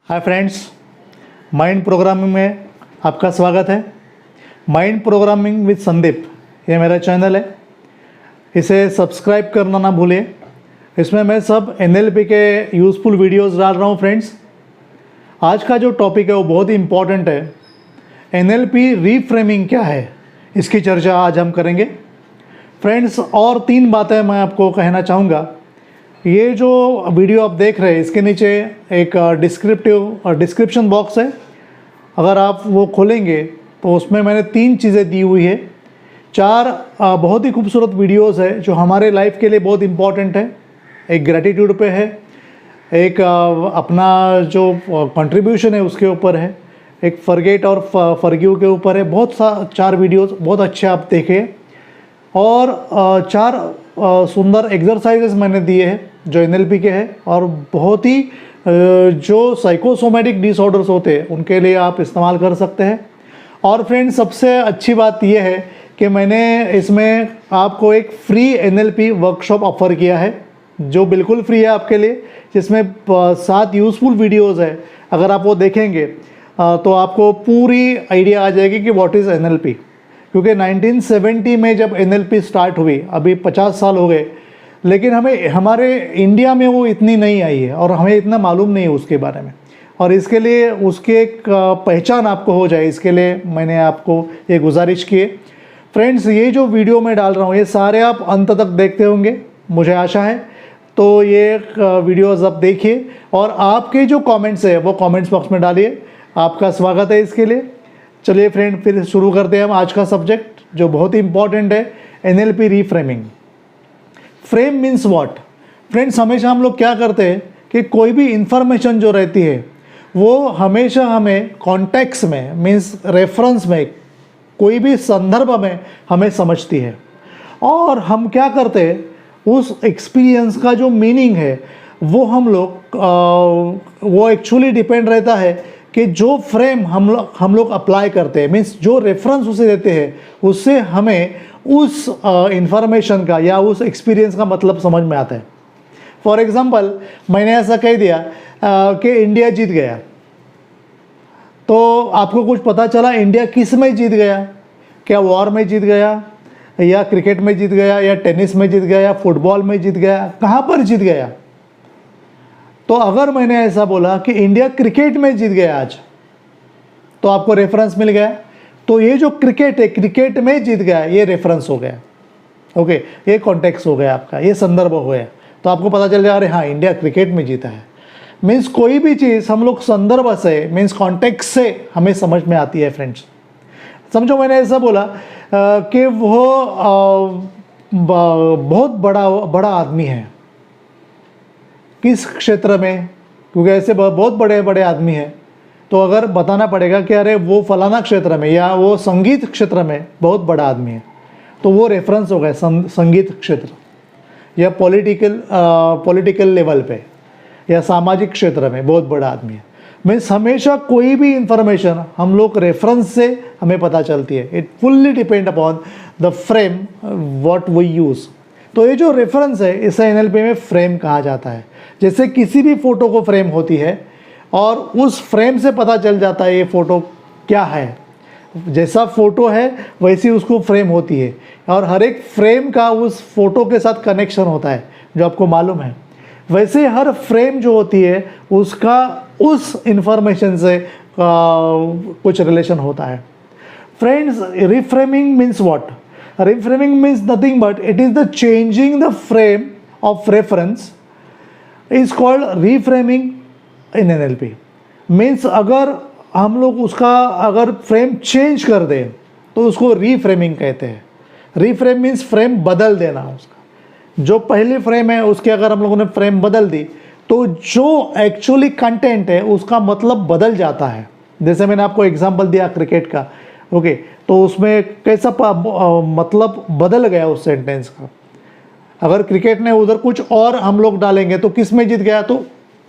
Hi friends, mind programming में आपका स्वागत है। माइंड प्रोग्रामिंग विद संदीप ये मेरा चैनल है, इसे सब्सक्राइब करना ना भूलिए। इसमें मैं सब एनएलपी के यूज़फुल वीडियोस डाल रहा हूँ। फ्रेंड्स, आज का जो टॉपिक है वो बहुत ही इम्पॉर्टेंट है। एनएलपी रीफ्रेमिंग क्या है, इसकी चर्चा आज हम करेंगे। फ्रेंड्स, और 3 बातें मैं आपको कहना चाहूँगा। ये जो वीडियो आप देख रहे हैं इसके नीचे एक डिस्क्रिप्शन बॉक्स है। अगर आप वो खोलेंगे तो उसमें मैंने 3 चीज़ें दी हुई है। 4 बहुत ही खूबसूरत वीडियोस है जो हमारे लाइफ के लिए बहुत इम्पॉर्टेंट है। एक ग्रैटिट्यूड पे है, एक अपना जो कंट्रीब्यूशन है उसके ऊपर है, एक फॉरगेट और फॉरगिव के ऊपर है। बहुत 4 वीडियोस बहुत अच्छे आप देखें। और 4 सुंदर एक्सरसाइजेस मैंने दिए हैं जो एनएलपी के हैं और बहुत ही जो साइकोसोमेटिक डिसऑर्डर्स होते हैं उनके लिए आप इस्तेमाल कर सकते हैं। और फ्रेंड्स, सबसे अच्छी बात यह है कि मैंने इसमें आपको एक फ्री एनएलपी वर्कशॉप ऑफ़र किया है जो बिल्कुल फ्री है आपके लिए, जिसमें 7 यूज़फुल वीडियोज़ है। अगर आप वो देखेंगे तो आपको पूरी आइडिया आ जाएगी कि व्हाट इज़ एनएलपी। क्योंकि 1970 में जब एनएलपी स्टार्ट हुई, अभी 50 साल हो गए, लेकिन हमारे इंडिया में वो इतनी नहीं आई है और हमें इतना मालूम नहीं है उसके बारे में। और इसके लिए उसकी एक पहचान आपको हो जाए, इसके लिए मैंने आपको ये गुजारिश की है। फ्रेंड्स, ये जो वीडियो मैं डाल रहा हूँ ये सारे आप अंत तक देखते होंगे, मुझे आशा है। तो ये वीडियोज़ आप देखिए और आपके जो कमेंट्स है वो कमेंट्स बॉक्स में डालिए। आपका स्वागत है इसके लिए। चलिए फ्रेंड, फिर शुरू करते हैं हम आज का सब्जेक्ट जो बहुत ही इंपॉर्टेंट है, NLP reframing. Frame means what? Friends, हमेशा हम लोग क्या करते हैं कि कोई भी इंफॉर्मेशन जो रहती है वो हमेशा हमें कॉन्टेक्स्ट में, मीन्स रेफरेंस में, कोई भी संदर्भ में हमें समझती है। और हम क्या करते हैं, उस एक्सपीरियंस का जो मीनिंग है वो हम लोग वो एक्चुअली डिपेंड रहता है कि जो फ्रेम हम लोग अप्लाई करते हैं, मीन्स जो रेफरेंस उसे देते हैं उससे हमें उस इंफॉर्मेशन का या उस एक्सपीरियंस का मतलब समझ में आता है। फॉर एग्जांपल, मैंने ऐसा कह दिया कि इंडिया जीत गया, तो आपको कुछ पता चला इंडिया किस में जीत गया? क्या वॉर में जीत गया, या क्रिकेट में जीत गया, या टेनिस में जीत गया, या फुटबॉल में जीत गया? कहाँ पर जीत गया? तो अगर मैंने ऐसा बोला कि इंडिया क्रिकेट में जीत गया आज, तो आपको रेफरेंस मिल गया। तो ये जो क्रिकेट है, क्रिकेट में जीत गया, ये रेफरेंस हो गया। ओके, ये कॉन्टेक्स्ट हो गया आपका, ये संदर्भ हो गया। तो आपको पता चल जाए, अरे हाँ, इंडिया क्रिकेट में जीता है। मीन्स कोई भी चीज़ हम लोग संदर्भ से, मीन्स कॉन्टेक्स्ट से हमें समझ में आती है। फ्रेंड्स, समझो मैंने ऐसा बोला कि वो बहुत बड़ा आदमी है। किस क्षेत्र में? क्योंकि ऐसे बहुत बड़े बड़े आदमी हैं, तो अगर बताना पड़ेगा कि अरे वो फलाना क्षेत्र में या वो संगीत क्षेत्र में बहुत बड़ा आदमी है, तो वो रेफरेंस हो गया संगीत क्षेत्र, या पॉलिटिकल लेवल पे या सामाजिक क्षेत्र में बहुत बड़ा आदमी है। मीन्स हमेशा कोई भी इंफॉर्मेशन हम लोग रेफरेंस से हमें पता चलती है। It fully depend upon the frame what we use. तो ये जो रेफरेंस है इसे एनएलपी में फ्रेम कहा जाता है। जैसे किसी भी फ़ोटो को फ्रेम होती है और उस फ्रेम से पता चल जाता है ये फ़ोटो क्या है। जैसा फ़ोटो है वैसी उसको फ्रेम होती है, और हर एक फ्रेम का उस फ़ोटो के साथ कनेक्शन होता है जो आपको मालूम है। वैसे हर फ्रेम जो होती है उसका उस इंफॉर्मेशन से कुछ रिलेशन होता है। Friends, reframing means what? Reframing means nothing but it is the changing the frame of reference is called reframing in NLP. Means अगर हम लोग उसका अगर फ्रेम चेंज कर दें तो उसको रीफ्रेमिंग कहते हैं। रीफ्रेम मीन्स फ्रेम बदल देना उसका। जो पहली फ्रेम है उसके अगर हम लोगों ने फ्रेम बदल दी तो जो एक्चुअली कंटेंट है उसका मतलब बदल जाता है। जैसे मैंने आपको एग्जांपल दिया क्रिकेट का, ओके, तो उसमें कैसा मतलब बदल गया उस सेंटेंस का। अगर क्रिकेट ने उधर कुछ और हम लोग डालेंगे तो किस में जीत गया, तो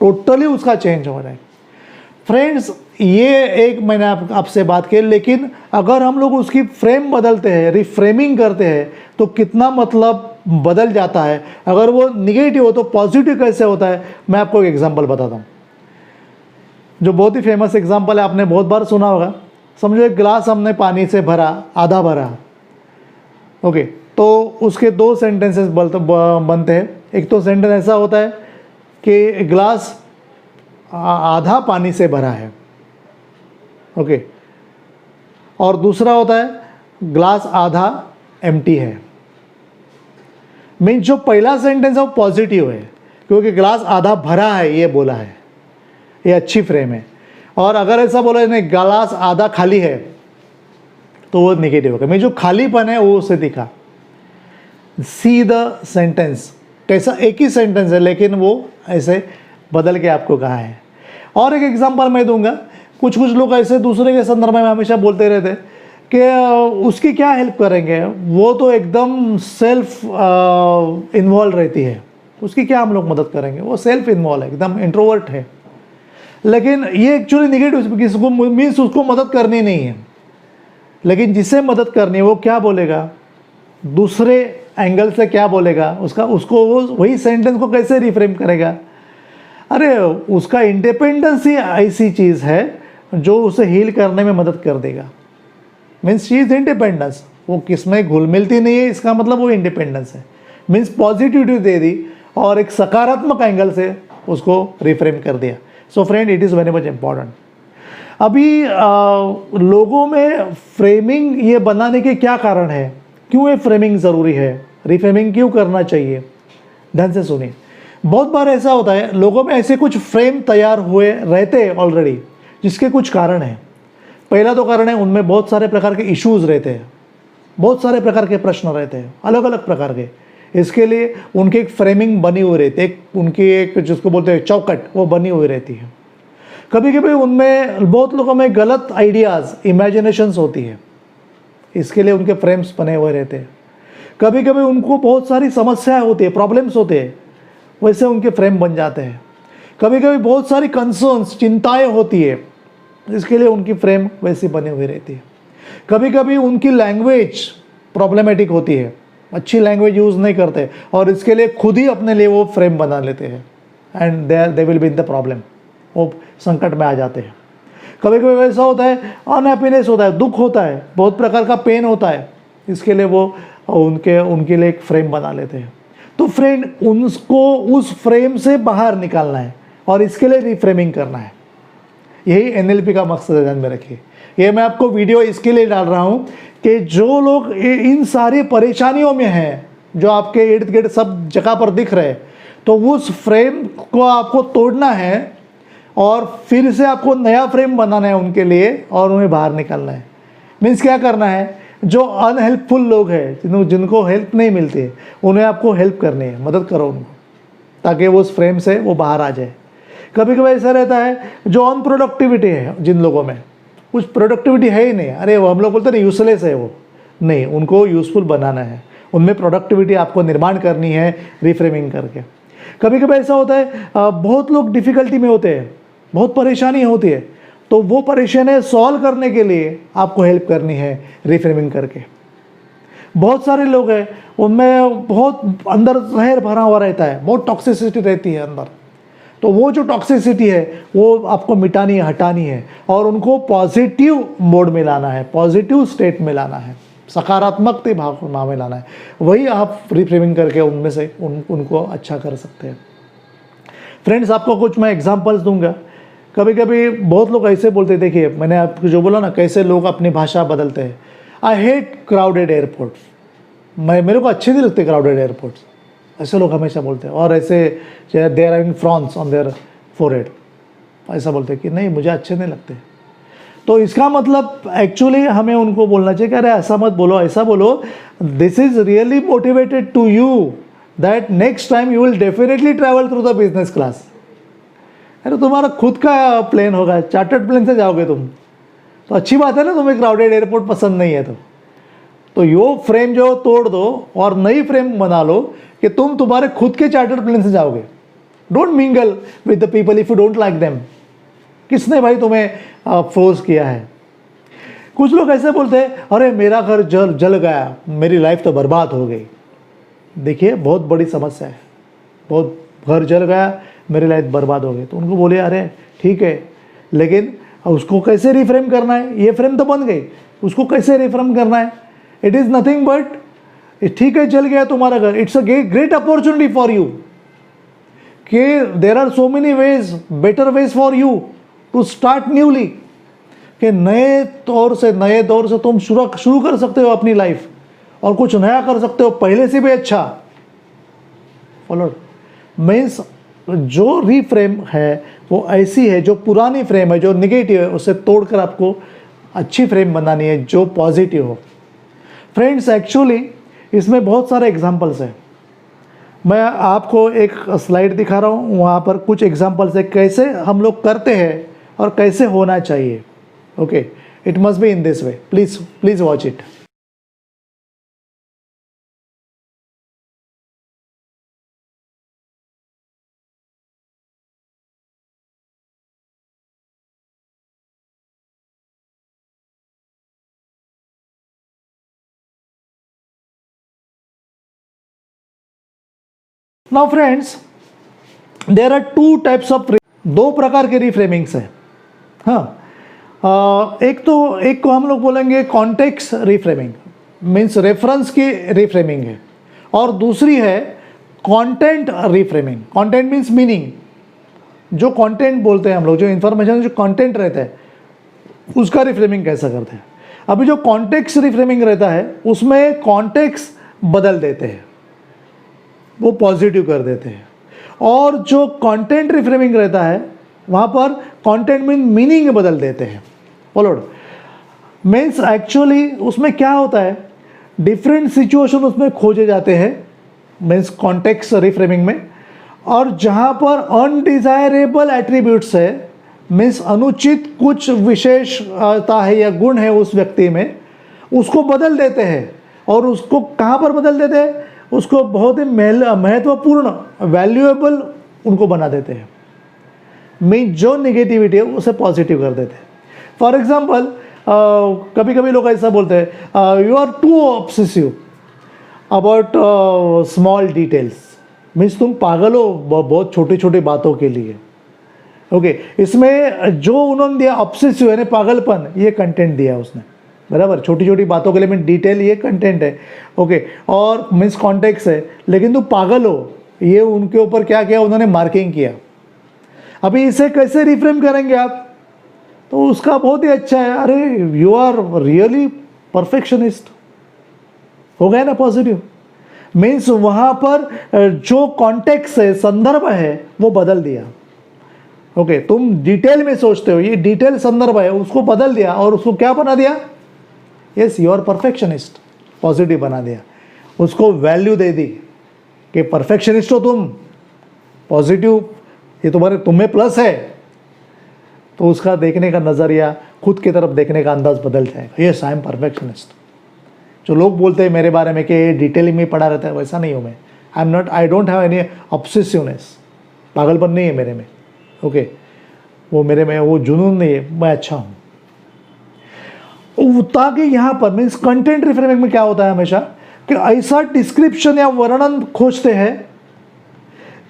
टोटली उसका चेंज हो जाएगा। फ्रेंड्स, ये एक मैंने आपसे बात की, लेकिन अगर हम लोग उसकी फ्रेम बदलते हैं, रिफ्रेमिंग करते हैं, तो कितना मतलब बदल जाता है। अगर वो निगेटिव हो तो पॉजिटिव कैसे होता है, मैं आपको एक एग्जांपल बताता हूँ। जो बहुत ही फेमस एग्जांपल है, आपने बहुत बार सुना होगा। समझो एक गिलास हमने पानी से भरा, आधा भरा, ओके, तो उसके दो सेंटेंसेस बनते हैं। एक तो सेंटेंस ऐसा होता है कि गिलास आधा पानी से भरा है, ओके, और दूसरा होता है ग्लास आधा एम्प्टी है। मीन्स जो पहला सेंटेंस है वो पॉजिटिव है, क्योंकि ग्लास आधा भरा है ये बोला है, ये अच्छी फ्रेम है। और अगर ऐसा बोला नहीं गिलास आधा खाली है, तो वो नेगेटिव होगा। मीन्स जो खालीपन है वो उसे दिखा। सी द सेंटेंस, कैसा एक ही सेंटेंस है लेकिन वो ऐसे बदल के आपको कहा है। और एक एग्जांपल मैं दूंगा। कुछ लोग ऐसे दूसरे के संदर्भ में हमेशा बोलते रहते हैं कि उसकी क्या हेल्प करेंगे, वो तो एकदम सेल्फ इन्वॉल्व रहती है, उसकी क्या हम लोग मदद करेंगे, वो सेल्फ इन्वॉल्व है, एकदम इंट्रोवर्ट है। लेकिन ये एक्चुअली निगेटिव, किसको मीन्स उसको मदद करनी नहीं है। लेकिन जिसे मदद करनी है वो क्या बोलेगा, दूसरे एंगल से क्या बोलेगा, उसको वो वही सेंटेंस को कैसे रिफ्रेम करेगा। अरे उसका इंडिपेंडेंस ही ऐसी चीज़ है जो उसे हील करने में मदद कर देगा। मीन्स शी इज इंडिपेंडेंस, वो किसमें घुल मिलती नहीं है, इसका मतलब वो इंडिपेंडेंस है। मीन्स पॉजिटिविटी दे दी और एक सकारात्मक एंगल से उसको रिफ्रेम कर दिया। So friend, it is very much important. अभी लोगों में फ्रेमिंग ये बनाने के क्या कारण है, क्यों ये फ्रेमिंग ज़रूरी है, रिफ्रेमिंग क्यों करना चाहिए, ध्यान से सुनिए। बहुत बार ऐसा होता है लोगों में ऐसे कुछ फ्रेम तैयार हुए रहते हैं ऑलरेडी, जिसके कुछ कारण हैं। पहला तो कारण है उनमें बहुत सारे प्रकार के इश्यूज़ रहते हैं, बहुत सारे प्रकार के प्रश्न रहते हैं, अलग अलग प्रकार के। इसके लिए उनकी एक फ्रेमिंग बनी हुई रहती है, उनकी एक जिसको बोलते हैं चौकट, वो बनी हुई रहती है। कभी कभी उनमें बहुत लोगों में गलत आइडियाज़, इमेजिनेशंस होती है, इसके लिए उनके फ्रेम्स बने हुए रहते हैं। कभी कभी उनको बहुत सारी समस्याएं होती है, प्रॉब्लम्स होते हैं, वैसे उनके फ्रेम बन जाते हैं। कभी कभी बहुत सारी कंसर्न्स, चिंताएं होती है, इसके लिए उनकी फ्रेम वैसी बनी हुई रहती है। कभी कभी उनकी लैंग्वेज प्रॉब्लमेटिक होती है, अच्छी लैंग्वेज यूज़ नहीं करते और इसके लिए खुद ही अपने लिए वो फ्रेम बना लेते हैं, and they will be in the problem, वो संकट में आ जाते हैं। कभी कभी वैसा होता है, अनहैप्पीनेस होता है, दुख होता है, बहुत प्रकार का पेन होता है, इसके लिए वो उनके लिए एक फ्रेम बना लेते हैं। तो फ्रेंड, उनको उस फ्रेम से बाहर निकालना है और इसके लिए रिफ्रेमिंग करना है। यही NLP का मकसद है, ध्यान में रखिए। ये मैं आपको वीडियो इसके लिए डाल रहा हूँ कि जो लोग इन सारी परेशानियों में हैं, जो आपके इर्द गिर्द सब जगह पर दिख रहे हैं, तो उस फ्रेम को आपको तोड़ना है और फिर से आपको नया फ्रेम बनाना है उनके लिए और उन्हें बाहर निकालना है। मीन्स क्या करना है, जो अनहेल्पफुल लोग हैं, जिनको हेल्प नहीं मिलती है, उन्हें आपको हेल्प करनी है, मदद करो उनको, ताकि वो उस फ्रेम से वो बाहर आ जाए। कभी कभी ऐसा रहता है जो अनप्रोडक्टिविटी है, जिन लोगों में कुछ प्रोडक्टिविटी है ही नहीं, अरे वो हम लोग बोलते हैं यूजलेस है, वो नहीं, उनको यूज़फुल बनाना है, उनमें प्रोडक्टिविटी आपको निर्माण करनी है रिफ्रेमिंग करके। कभी कभी ऐसा होता है बहुत लोग डिफ़िकल्टी में होते हैं, बहुत परेशानी होती है, तो वो परेशानी सॉल्व करने के लिए आपको हेल्प करनी है रिफ्रेमिंग करके। बहुत सारे लोग हैं उनमें बहुत अंदर जहर भरा हुआ रहता है, बहुत टॉक्सिसिटी रहती है अंदर, तो वो जो टॉक्सिसिटी है वो आपको मिटानी है, हटानी है और उनको पॉजिटिव मोड में लाना है, पॉजिटिव स्टेट में लाना है, सकारात्मक भाव में लाना है। वही आप रिफ्रेमिंग करके उनमें से उनको अच्छा कर सकते हैं। फ्रेंड्स, आपको कुछ मैं एग्जांपल्स दूंगा। कभी कभी बहुत लोग ऐसे बोलते हैं, देखिए मैंने आपको जो बोला ना, कैसे लोग अपनी भाषा बदलते हैं। आई हेट क्राउडेड एयरपोर्ट्स, मेरे को अच्छे नहीं लगते क्राउडेड एयरपोर्ट्स, ऐसे लोग हमेशा बोलते हैं। और ऐसे they are having frowns on their forehead, ऐसा बोलते हैं कि नहीं मुझे अच्छे नहीं लगते। तो इसका मतलब एक्चुअली हमें उनको बोलना चाहिए कि अरे ऐसा मत बोलो, ऐसा बोलो, this is really motivated to you that next time you will definitely travel through the business class. अरे तुम्हारा खुद का प्लेन होगा, चार्टर्ड प्लेन से जाओगे तुम, तो अच्छी बात है ना, तुम्हें क्राउडेड एयरपोर्ट पसंद नहीं है तो यो फ्रेम जो तोड़ दो और नई फ्रेम बना लो कि तुम तुम्हारे खुद के चार्टर्ड प्लेन से जाओगे। Don't mingle with the people if you don't like them. किसने भाई तुम्हें फोर्स किया है? कुछ लोग ऐसे बोलते हैं, अरे मेरा घर जल गया, मेरी लाइफ तो बर्बाद हो गई। देखिए बहुत बड़ी समस्या है, बहुत घर जल गया, मेरी लाइफ बर्बाद हो गई। तो उनको बोले, अरे ठीक है, लेकिन उसको कैसे रिफ्रेम करना है, ये फ्रेम तो बन गई, उसको कैसे रिफ्रेम करना है, इट इज़ नथिंग बट ठीक है चल गया तुम्हारा घर, it's a great opportunity for you कि there are so many ways, better ways for you to start newly, कि नए दौर से तुम शुरू कर सकते हो अपनी लाइफ और कुछ नया कर सकते हो पहले से भी अच्छा। फॉलोड मीन्स जो रीफ्रेम है वो ऐसी है, जो पुरानी फ्रेम है जो निगेटिव है उसे तोड़कर आपको अच्छी फ्रेम बनानी है जो पॉजिटिव हो। फ्रेंड्स एक्चुअली इसमें बहुत सारे एग्जांपल्स हैं, मैं आपको एक स्लाइड दिखा रहा हूँ, वहाँ पर कुछ एग्जांपल्स है कैसे हम लोग करते हैं और कैसे होना चाहिए। Okay, it must be in this way, please watch it. Now friends there are two types of, दो प्रकार के रिफ्रेमिंग्स हैं। हाँ, एक को हम लोग बोलेंगे कॉन्टेक्स्ट रिफ्रेमिंग, मीन्स रेफरेंस की रिफ्रेमिंग है, और दूसरी है content reframing. Content means meaning, जो कंटेंट बोलते हैं हम लोग, जो इन्फॉर्मेशन जो कंटेंट रहता है उसका रिफ्रेमिंग कैसा करते हैं। अभी जो कॉन्टेक्स्ट रिफ्रेमिंग रहता है उसमें कॉन्टेक्स्ट बदल देते हैं, वो पॉजिटिव कर देते हैं, और जो कंटेंट रिफ्रेमिंग रहता है वहाँ पर कंटेंट मीनिंग बदल देते हैं। फॉलोड मीन्स एक्चुअली उसमें क्या होता है, डिफरेंट सिचुएशन उसमें खोजे जाते हैं, मीन्स कॉन्टेक्स्ट रिफ्रेमिंग में, और जहाँ पर अनडिजायरेबल एट्रीब्यूट्स है, मीन्स अनुचित कुछ विशेषता है या गुण है उस व्यक्ति में, उसको बदल देते हैं। और उसको कहाँ पर बदल देते हैं, उसको बहुत ही महत्वपूर्ण वैल्यूएबल उनको बना देते हैं, मीन जो निगेटिविटी है उसे पॉजिटिव कर देते हैं। फॉर एग्जाम्पल कभी कभी लोग ऐसा बोलते हैं, you are too obsessive about small details, means तुम पागल हो बहुत छोटी छोटी बातों के लिए। ओके, इसमें जो उन्होंने दिया ऑब्सेसिव यानी पागलपन, ये कंटेंट दिया उसने, बराबर, छोटी छोटी बातों के लिए मीन डिटेल, ये कंटेंट है। ओके, और मीन्स कॉन्टेक्स्ट है, लेकिन तुम पागल हो, ये उनके ऊपर क्या किया, उन्होंने मार्किंग किया। अभी इसे कैसे रिफ्रेम करेंगे आप, तो उसका बहुत ही अच्छा है, अरे यू आर रियली परफेक्शनिस्ट, हो गया ना पॉजिटिव। मीन्स वहाँ पर जो कॉन्टेक्स्ट है, संदर्भ है, वो बदल दिया। ओके, तुम डिटेल में सोचते हो, ये डिटेल संदर्भ है, उसको बदल दिया और उसको क्या बना दिया, yes you are perfectionist, positive बना दिया, उसको वैल्यू दे दी कि परफेक्शनिस्ट हो तुम, पॉजिटिव, ये तुम्हें प्लस है, तो उसका देखने का नज़रिया, खुद की तरफ देखने का अंदाज बदल जाएगा। Yes I am perfectionist. जो लोग बोलते हैं मेरे बारे में कि डिटेलिंग में पढ़ा रहता है, वैसा नहीं हूँ मैं, आई डोंट हैव एनी ऑब्सेसिवनेस, पागलपन नहीं है मेरे में। ओके, वो मेरे में वो जुनून नहीं है, मैं अच्छा हूँ। ताकि यहाँ पर मीन्स कंटेंट रिफ्रेमिंग में क्या होता है हमेशा कि ऐसा डिस्क्रिप्शन या वर्णन खोजते हैं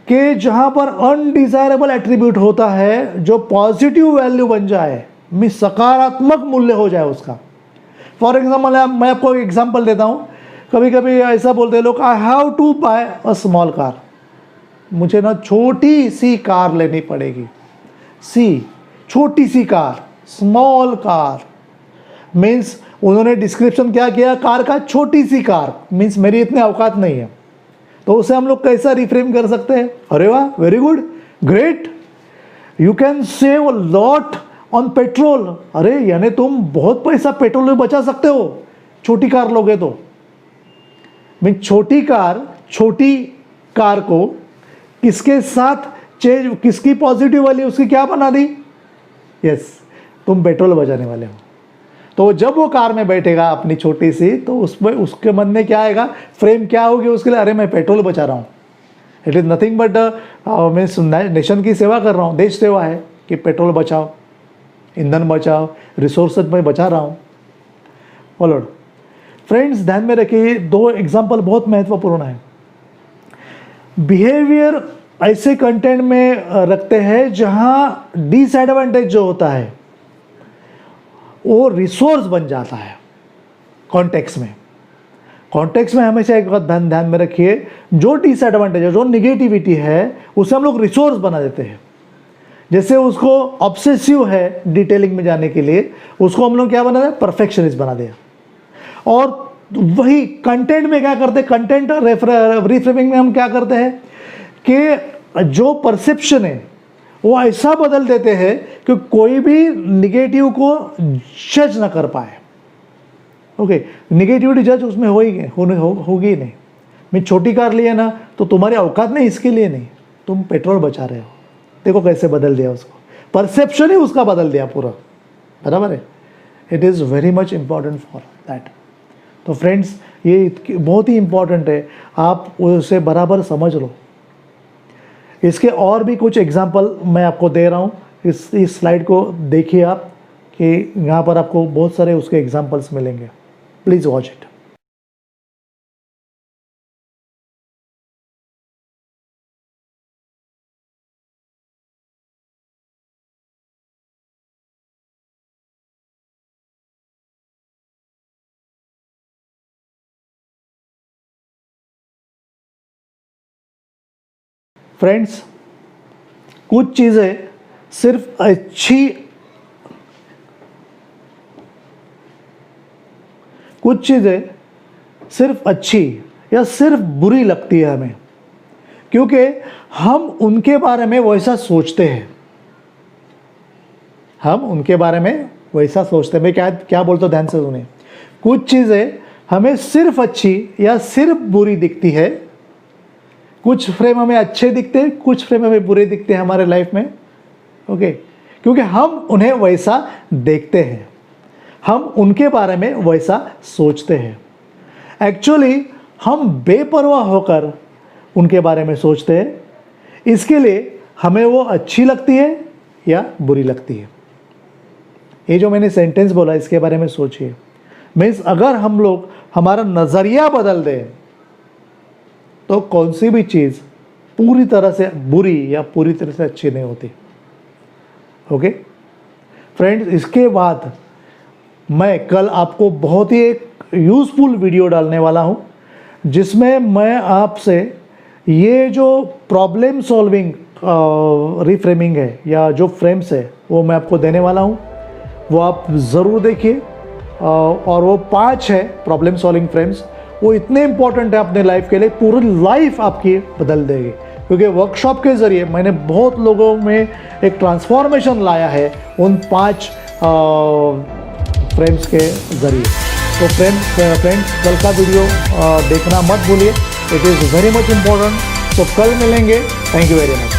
कि जहाँ पर अनडिजायरेबल एट्रीब्यूट होता है जो पॉजिटिव वैल्यू बन जाए, मीन्स सकारात्मक मूल्य हो जाए उसका। फॉर एग्जाम्पल मैं आपको एक एग्जाम्पल देता हूँ, कभी कभी ऐसा बोलते हैं लोग, I have to buy a small car, मुझे ना छोटी सी कार लेनी पड़ेगी, छोटी सी कार, स्मॉल कार, मीन्स उन्होंने डिस्क्रिप्शन क्या किया, कार का, छोटी सी कार, मीन्स मेरी इतने औकात नहीं है। तो उसे हम लोग कैसा रिफ्रेम कर सकते हैं, अरे वाह, very good, great, you can save a lot on petrol, अरे यानी तुम बहुत पैसा पेट्रोल में बचा सकते हो छोटी कार लोगे तो। मीन्स छोटी कार को किसके साथ चेंज, किसकी पॉजिटिव वाली उसकी क्या बना दी, यस तुम पेट्रोल बचाने वाले हो। तो जब वो कार में बैठेगा अपनी छोटी सी, तो उसमें उसके मन में क्या आएगा, फ्रेम क्या होगी उसके लिए, अरे मैं पेट्रोल बचा रहा हूँ, इट इज़ नथिंग बट मैं नेशन की सेवा कर रहा हूँ, देश सेवा है कि पेट्रोल बचाओ, ईंधन बचाओ, रिसोर्स मैं बचा रहा हूँ। फॉलोड फ्रेंड्स, ध्यान में रखिए, दो एग्जाम्पल बहुत महत्वपूर्ण है। बिहेवियर ऐसे कंटेंट में रखते हैं जहाँ डिसएडवांटेज जो होता है वो रिसोर्स बन जाता है कॉन्टेक्स्ट में। कॉन्टेक्स्ट में हमेशा एक बात ध्यान में रखिए, जो डिसएडवांटेज है, जो निगेटिविटी है, उसे हम लोग रिसोर्स बना देते हैं। जैसे उसको ऑब्सेसिव है डिटेलिंग में जाने के लिए, उसको हम लोग क्या बना दें, परफेक्शनिस्ट बना दिया। और वही कंटेंट में क्या करते हैं, कंटेंट रिफ्रेमिंग में हम क्या करते हैं कि जो परसेप्शन है वो ऐसा बदल देते हैं कि कोई भी निगेटिव को जज ना कर पाए। ओके, निगेटिविटी जज उसमें होगी नहीं। मैं छोटी कार लिया ना तो तुम्हारी औकात नहीं, इसके लिए नहीं, तुम पेट्रोल बचा रहे हो। देखो कैसे बदल दिया उसको, परसेप्शन ही उसका बदल दिया पूरा, बराबर है। It is very much important for that. तो फ्रेंड्स, ये बहुत ही इम्पॉर्टेंट है, आप उसे बराबर समझ लो। इसके और भी कुछ एग्जाम्पल मैं आपको दे रहा हूँ, इस स्लाइड को देखिए आप, कि यहाँ पर आपको बहुत सारे उसके एग्जाम्पल्स मिलेंगे। Please watch it. फ्रेंड्स, कुछ चीज़ें सिर्फ अच्छी या सिर्फ बुरी लगती है हमें, क्योंकि हम उनके बारे में वैसा सोचते हैं। मैं क्या बोलता हूँ, ध्यान से सुनिए। कुछ चीज़ें हमें सिर्फ अच्छी या सिर्फ बुरी दिखती है। कुछ फ्रेम हमें अच्छे दिखते हैं, कुछ फ्रेम हमें बुरे दिखते हैं हमारे लाइफ में। ओके, क्योंकि हम उन्हें वैसा देखते हैं, हम उनके बारे में वैसा सोचते हैं। एक्चुअली हम बेपरवाह होकर उनके बारे में सोचते हैं, इसके लिए हमें वो अच्छी लगती है या बुरी लगती है। ये जो मैंने सेंटेंस बोला, इसके बारे में सोचिए। मीन्स अगर हम लोग हमारा नज़रिया बदल दें तो कौन सी भी चीज़ पूरी तरह से बुरी या पूरी तरह से अच्छी नहीं होती। ओके फ्रेंड्स, इसके बाद मैं कल आपको बहुत ही एक यूज़फुल वीडियो डालने वाला हूँ, जिसमें मैं आपसे ये जो प्रॉब्लम सॉल्विंग रिफ्रेमिंग है या जो फ्रेम्स है वो मैं आपको देने वाला हूँ। वो आप ज़रूर देखिए। और वो 5 है प्रॉब्लम सॉल्विंग फ्रेम्स, वो इतने इंपॉर्टेंट है अपने लाइफ के लिए, पूरी लाइफ आपकी बदल देगी। क्योंकि वर्कशॉप के ज़रिए मैंने बहुत लोगों में एक ट्रांसफॉर्मेशन लाया है उन 5 फ्रेम्स के ज़रिए। तो फ्रेंड्स, कल का वीडियो देखना मत भूलिए, it is very much important. तो कल मिलेंगे। Thank you very much.